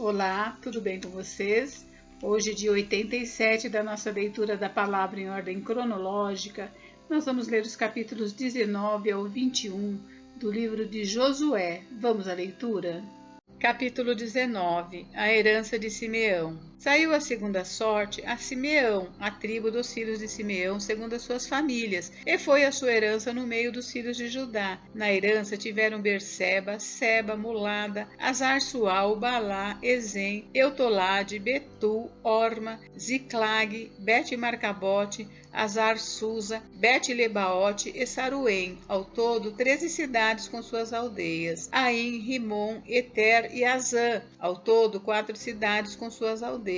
Olá, tudo bem com vocês? Hoje, dia 87 da nossa leitura da palavra em ordem cronológica, nós vamos ler os capítulos 19 ao 21 do livro de Josué. Vamos à leitura? Capítulo 19. A herança de Simeão. Saiu a segunda sorte a Simeão, a tribo dos filhos de Simeão, segundo as suas famílias, e foi a sua herança no meio dos filhos de Judá. Na herança tiveram Berseba, Seba, Mulada, Azar-Sual, Balá, Ezem, Eutolade, Betul, Orma, Ziclag, Bet-Marcabote, Azar-Susa, Bet-Lebaote e Saruém, ao todo 13 cidades com suas aldeias, Aim, Rimon, Eter e Azã, ao todo 4 cidades com suas aldeias,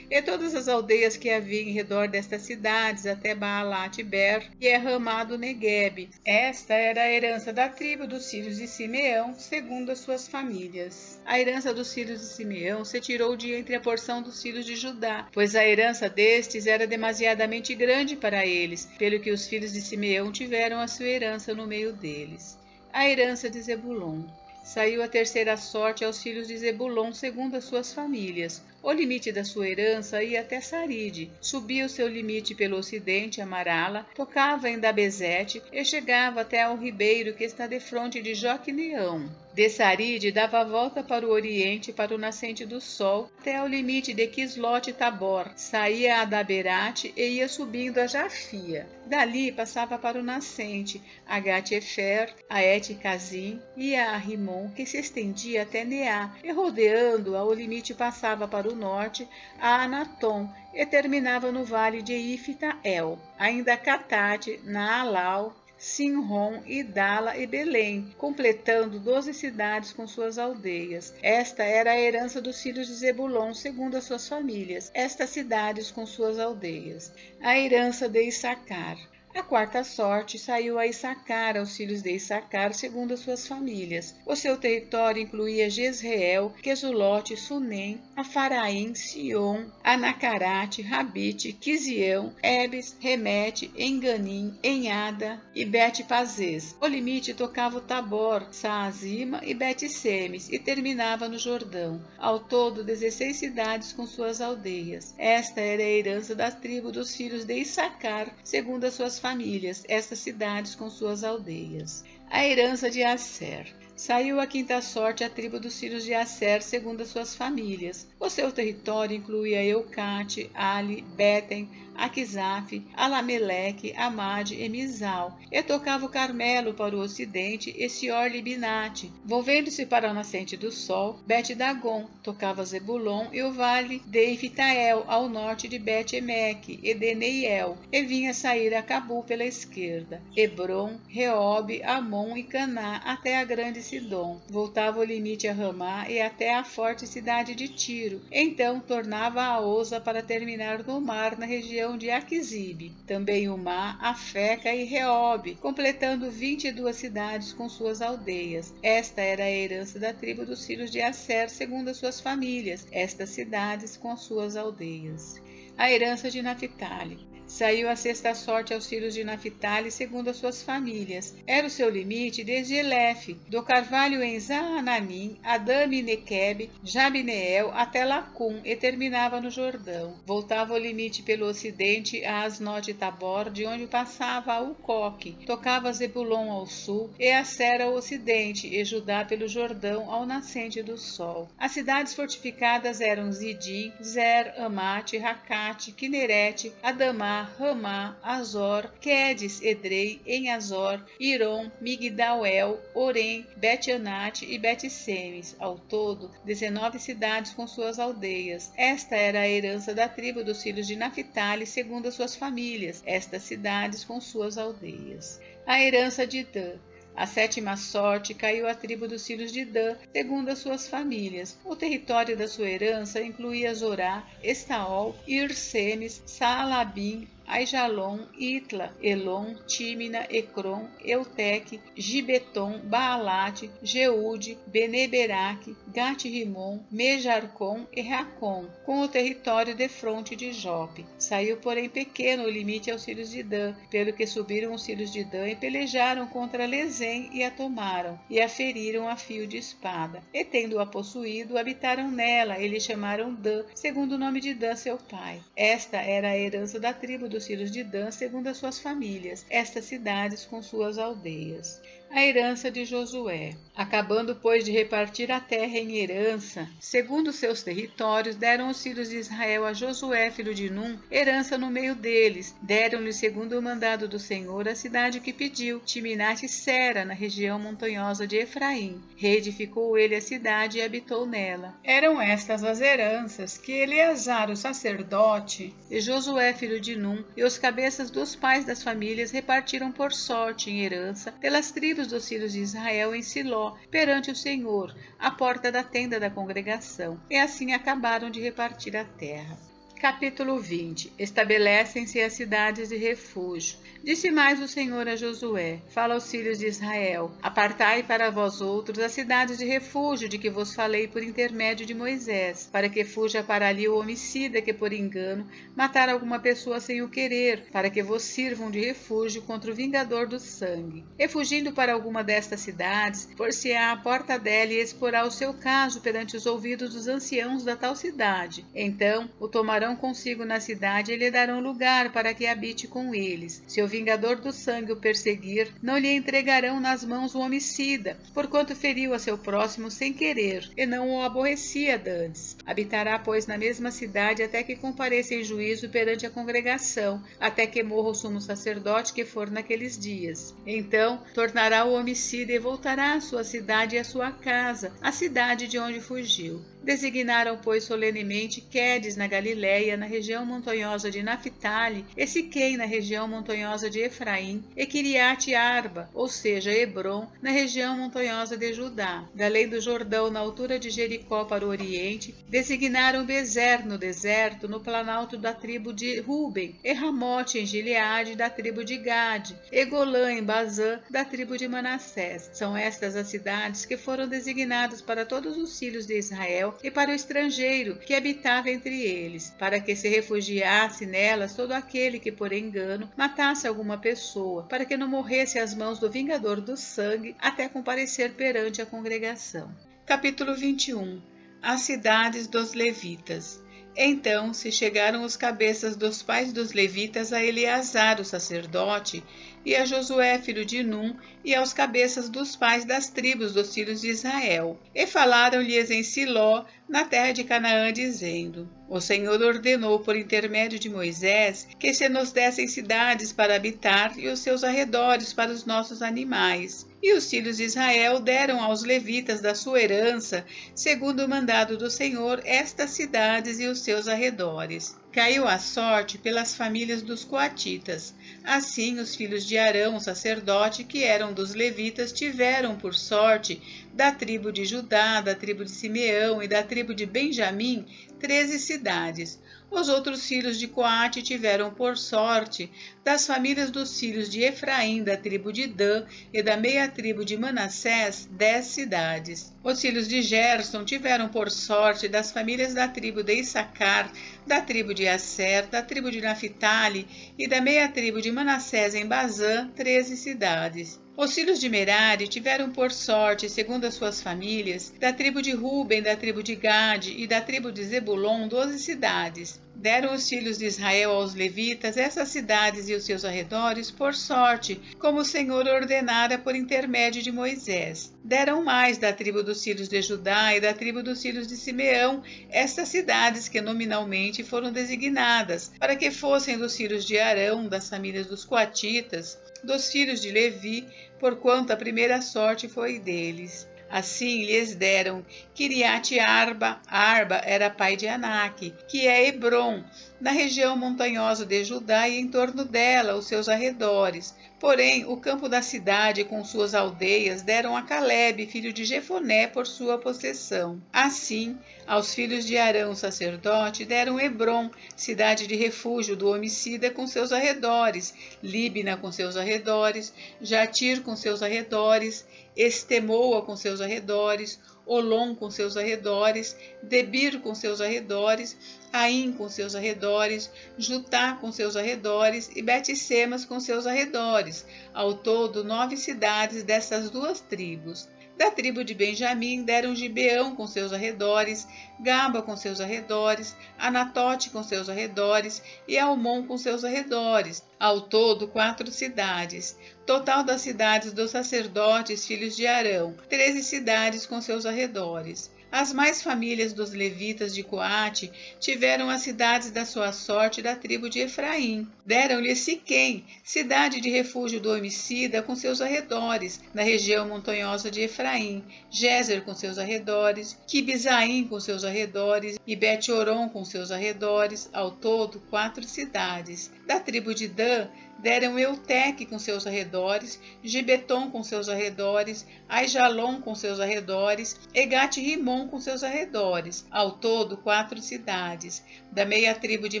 e todas as aldeias que havia em redor destas cidades, até Baalat-Ber e Ramá do Neguebe. Esta era a herança da tribo dos filhos de Simeão, segundo as suas famílias. A herança dos filhos de Simeão se tirou de entre a porção dos filhos de Judá, pois a herança destes era demasiadamente grande para eles, pelo que os filhos de Simeão tiveram a sua herança no meio deles. A herança de Zebulon. Saiu a terceira sorte aos filhos de Zebulon segundo as suas famílias. O limite da sua herança ia até Saride, subia o seu limite pelo ocidente a Marala, tocava em Dabezete e chegava até ao ribeiro que está defronte de Joquineão. De Saride dava a volta para o oriente, para o nascente do sol, até ao limite de Quislote-Tabor, saía a Daberate e ia subindo a Jafia. Dali passava para o nascente, a Gat-Efer, a Et-Cazim e a Rimon, que se estendia até Neá, e rodeando-a, o limite passava para o norte, a Anatom, e terminava no vale de Ifta-El. Ainda Catate, Naalau, Sinrom, Idala e Belém, completando 12 cidades com suas aldeias. Esta era a herança dos filhos de Zebulon, segundo as suas famílias, estas cidades com suas aldeias. A herança de Issacar. A quarta sorte saiu a Issacar, aos filhos de Issacar, segundo as suas famílias. O seu território incluía Jezreel, Quesulote, Sunem, Afaraim, Sion, Anacarate, Rabite, Quisião, Ebes, Remete, Enganim, Enhada e Bet-Pazes. O limite tocava o Tabor, Saazima e Bet-Semes e terminava no Jordão. Ao todo, 16 cidades com suas aldeias. Esta era a herança da tribo dos filhos de Issacar, segundo as suas famílias, estas cidades com suas aldeias. A herança de Asser. Saiu a quinta sorte a tribo dos filhos de Asser, segundo as suas famílias. O seu território incluía Eucate, Ali, Betem, Aquisaf, Alameleque, Amade e Mizal, e tocava o Carmelo para o ocidente e Sior-Libinate. Volvendo-se para o nascente do sol, Bet-Dagon, tocava Zebulon e o vale de Iftael, ao norte de Bet-Emeque e de Neiel, e vinha sair a Cabu pela esquerda, Hebron, Reobe, Amon e Caná, até a grande Sidom. Voltava o limite a Ramá e até a forte cidade de Tiro. Então tornava a Oza para terminar no mar, na região de Aquisibe, também Umá, Afeca e Reobe, completando 22 cidades com suas aldeias. Esta era a herança da tribo dos filhos de Asser, segundo as suas famílias, estas cidades com suas aldeias. A herança de Naphtali. Saiu a sexta sorte aos filhos de Naphtali, segundo as suas famílias. Era o seu limite desde Elefe, do carvalho em Zaananim, Adame e Nequebe, Jabneel, até Lacum, e terminava no Jordão. Voltava o limite pelo ocidente a Asnote-Tabor, de onde passava a Ucoque. Tocava Zebulon ao sul, e Asser ao ocidente, e Judá pelo Jordão ao nascente do sol. As cidades fortificadas eram Zidim, Zer, Amate, Racate, Quinerete, Adamá, Ramá, Azor, Quedes, Edrei, Enazor, Irom, Migdal-El, Orem, Bet-Anate e Bet-Semes, ao todo 19 cidades com suas aldeias. Esta era a herança da tribo dos filhos de Naphtali, segundo as suas famílias, estas cidades com suas aldeias. A herança de Dan. A sétima sorte caiu à tribo dos filhos de Dan, segundo as suas famílias. O território da sua herança incluía Zorá, Estaol, Ir-Semes, Saalabim, Aijalon, Itla, Elon, Tímina, Ecrom, Euteque, Gibeton, Baalat, Jeude, Beneberaque, Gate-Rimon, Mejarcom e Racom, com o território defronte de Jope. Saiu, porém, pequeno o limite aos filhos de Dan, pelo que subiram os filhos de Dan e pelejaram contra Lezém e a tomaram, e a feriram a fio de espada. E tendo-a possuído, habitaram nela e lhe chamaram Dan, segundo o nome de Dan, seu pai. Esta era a herança da tribo dos filhos de Dan, segundo as suas famílias, estas cidades com suas aldeias. A herança de Josué. Acabando, pois, de repartir a terra em herança, segundo seus territórios, deram os filhos de Israel a Josué, filho de Num, herança no meio deles. Deram-lhe, segundo o mandado do Senhor, a cidade que pediu, Timnat-Sera, na região montanhosa de Efraim. Reedificou ele a cidade e habitou nela. Eram estas as heranças que Eleazar, o sacerdote, e Josué, filho de Num, e os cabeças dos pais das famílias repartiram por sorte em herança pelas tribos dos filhos de Israel em Siló, perante o Senhor, à porta da tenda da congregação, e assim acabaram de repartir a terra. Capítulo 20. Estabelecem-se as cidades de refúgio. Disse mais o Senhor a Josué: Fala aos filhos de Israel: Apartai para vós outros as cidades de refúgio de que vos falei por intermédio de Moisés, para que fuja para ali o homicida que por engano matar alguma pessoa sem o querer, para que vos sirvam de refúgio contra o vingador do sangue. E fugindo para alguma destas cidades, por-se-á à porta dela e exporá o seu caso perante os ouvidos dos anciãos da tal cidade. Então o tomarão consigo na cidade e lhe darão lugar para que habite com eles. Se o vingador do sangue o perseguir, não lhe entregarão nas mãos o homicida, porquanto feriu a seu próximo sem querer, e não o aborrecia dantes. Habitará, pois, na mesma cidade até que compareça em juízo perante a congregação, até que morra o sumo sacerdote que for naqueles dias. Então tornará o homicida e voltará à sua cidade e à sua casa, a cidade de onde fugiu. Designaram, pois, solenemente Quedes na Galiléia, na região montanhosa de Naphtali, e Siquém na região montanhosa de Efraim, e Quiriate-Arba, ou seja, Hebrom, na região montanhosa de Judá. Da além do Jordão, na altura de Jericó para o oriente, designaram Bezer no deserto, no planalto da tribo de Ruben, e Ramote em Gileade, da tribo de Gade, e Golã em Bazã, da tribo de Manassés. São estas as cidades que foram designadas para todos os filhos de Israel e para o estrangeiro que habitava entre eles, para que se refugiasse nelas todo aquele que por engano matasse alguma pessoa, para que não morresse às mãos do vingador do sangue até comparecer perante a congregação. Capítulo 21. As cidades dos levitas. Então se chegaram os cabeças dos pais dos levitas a Eleazar, o sacerdote, e a Josué, filho de Num, e aos cabeças dos pais das tribos dos filhos de Israel. E falaram-lhes em Siló, na terra de Canaã, dizendo: O Senhor ordenou por intermédio de Moisés que se nos dessem cidades para habitar e os seus arredores para os nossos animais. E os filhos de Israel deram aos levitas da sua herança, segundo o mandado do Senhor, estas cidades e os seus arredores. Caiu a sorte pelas famílias dos coatitas. Assim, os filhos de Arão, o sacerdote, que eram dos levitas, tiveram por sorte da tribo de Judá, da tribo de Simeão e da tribo de Benjamim 13 cidades. Os outros filhos de Coate tiveram por sorte das famílias dos filhos de Efraim, da tribo de Dan e da meia tribo de Manassés 10 cidades. Os filhos de Gerson tiveram por sorte das famílias da tribo de Issacar, da tribo de Asser, da tribo de Naphtali e da meia tribo de Manassés em Bazã 13 cidades. Os filhos de Merari tiveram por sorte, segundo as suas famílias, da tribo de Ruben, da tribo de Gade e da tribo de Zebulon 12 cidades. Deram os filhos de Israel aos levitas essas cidades e os seus arredores por sorte, como o Senhor ordenara por intermédio de Moisés. Deram mais da tribo dos filhos de Judá e da tribo dos filhos de Simeão estas cidades que nominalmente foram designadas, para que fossem dos filhos de Arão, das famílias dos coatitas, dos filhos de Levi, porquanto a primeira sorte foi deles. Assim lhes deram Quiriate-Arba. Arba era pai de Anak, que é Hebrom, na região montanhosa de Judá e em torno dela, os seus arredores. Porém, o campo da cidade com suas aldeias deram a Calebe, filho de Jefoné, por sua possessão. Assim, aos filhos de Arão, sacerdote, deram Hebrom, cidade de refúgio do homicida com seus arredores, Líbina com seus arredores, Jatir com seus arredores, Estemoa com seus arredores, Olom com seus arredores, Debir com seus arredores, Aim com seus arredores, Jutá com seus arredores e Bet-Semes com seus arredores, ao todo 9 cidades dessas duas tribos. Da tribo de Benjamim deram Gibeão com seus arredores, Gaba com seus arredores, Anatote com seus arredores e Almon com seus arredores, ao todo 4 cidades. Total das cidades dos sacerdotes, filhos de Arão, 13 cidades com seus arredores. As mais famílias dos levitas de Coate tiveram as cidades da sua sorte da tribo de Efraim. Deram-lhe Siquém, cidade de refúgio do homicida, com seus arredores, na região montanhosa de Efraim, Gézer com seus arredores, Quibzaim com seus arredores e Bet-Oron com seus arredores, ao todo 4 cidades. Da tribo de Dan, deram Euteque com seus arredores, Gibeton com seus arredores, Aijalon com seus arredores, Egat-Rimon com seus arredores, ao todo 4 cidades. Da meia tribo de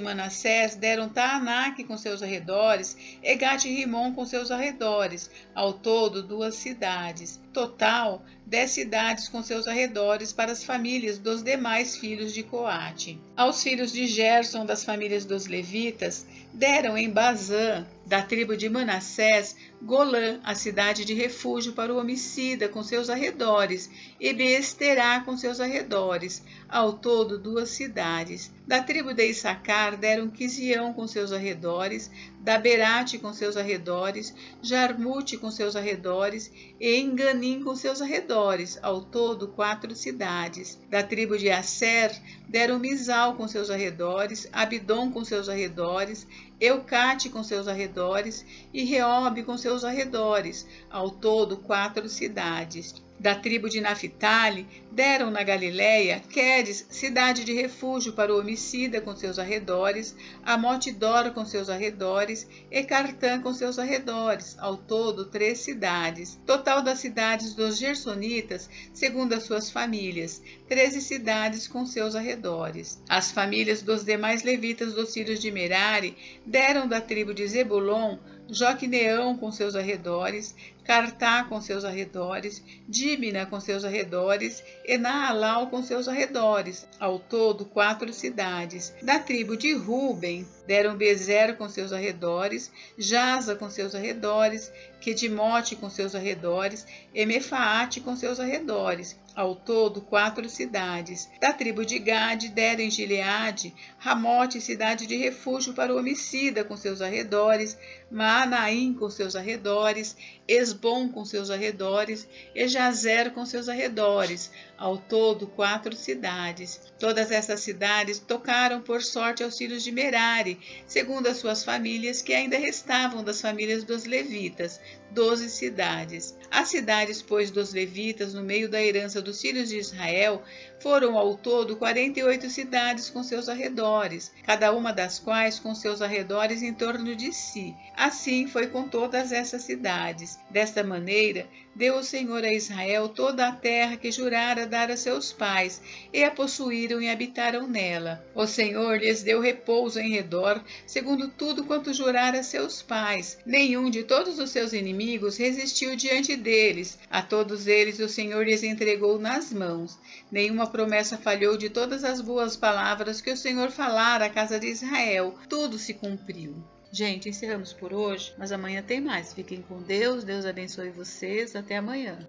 Manassés deram Taanaque com seus arredores, Egat-Rimon com seus arredores, ao todo 2 cidades. Total, 10 cidades com seus arredores para as famílias dos demais filhos de Coate. Aos filhos de Gerson das famílias dos levitas, deram em Bazã, da tribo de Manassés, Golã, a cidade de refúgio para o homicida, com seus arredores, e Beesterá com seus arredores, ao todo 2 cidades. Da tribo de Issacar deram Quisião com seus arredores, Daberate com seus arredores, Jarmute com seus arredores e Enganim com seus arredores, ao todo 4 cidades. Da tribo de Asser deram Misal com seus arredores, Abidom com seus arredores, Eucate com seus arredores e Reobe com seus arredores, ao todo 4 cidades. Da tribo de Naphtali, deram na Galiléia Quedes, cidade de refúgio para o homicida com seus arredores, Amot-Dor com seus arredores e Cartã com seus arredores, ao todo 3 cidades. Total das cidades dos Gersonitas, segundo as suas famílias, 13 cidades com seus arredores. As famílias dos demais levitas dos filhos de Merari deram da tribo de Zebulon Joquineão com seus arredores, Cartá com seus arredores, Díbina com seus arredores e Naalau com seus arredores, ao todo 4 cidades. Da tribo de Ruben deram Bezer com seus arredores, Jaza com seus arredores, Quedimote com seus arredores e Mefaate com seus arredores, ao todo 4 cidades. Da tribo de Gade deram em Gileade Ramote, cidade de refúgio para o homicida com seus arredores, Maanaim com seus arredores, Esbom com seus arredores e Jazer com seus arredores, ao todo 4 cidades. Todas essas cidades tocaram por sorte aos filhos de Merari, segundo as suas famílias, que ainda restavam das famílias dos levitas, 12 cidades. As cidades, pois, dos levitas, no meio da herança dos filhos de Israel, foram ao todo 48 cidades com seus arredores, cada uma das quais com seus arredores em torno de si. Assim foi com todas essas cidades. Desta maneira, deu o Senhor a Israel toda a terra que jurara dar a seus pais, e a possuíram e habitaram nela. O Senhor lhes deu repouso em redor, segundo tudo quanto jurara a seus pais. Nenhum de todos os seus inimigos resistiu diante deles. A todos eles o Senhor lhes entregou nas mãos. Nenhuma promessa falhou de todas as boas palavras que o Senhor falara à casa de Israel. Tudo se cumpriu. Gente, encerramos por hoje, mas amanhã tem mais. Fiquem com Deus, Deus abençoe vocês. Até amanhã.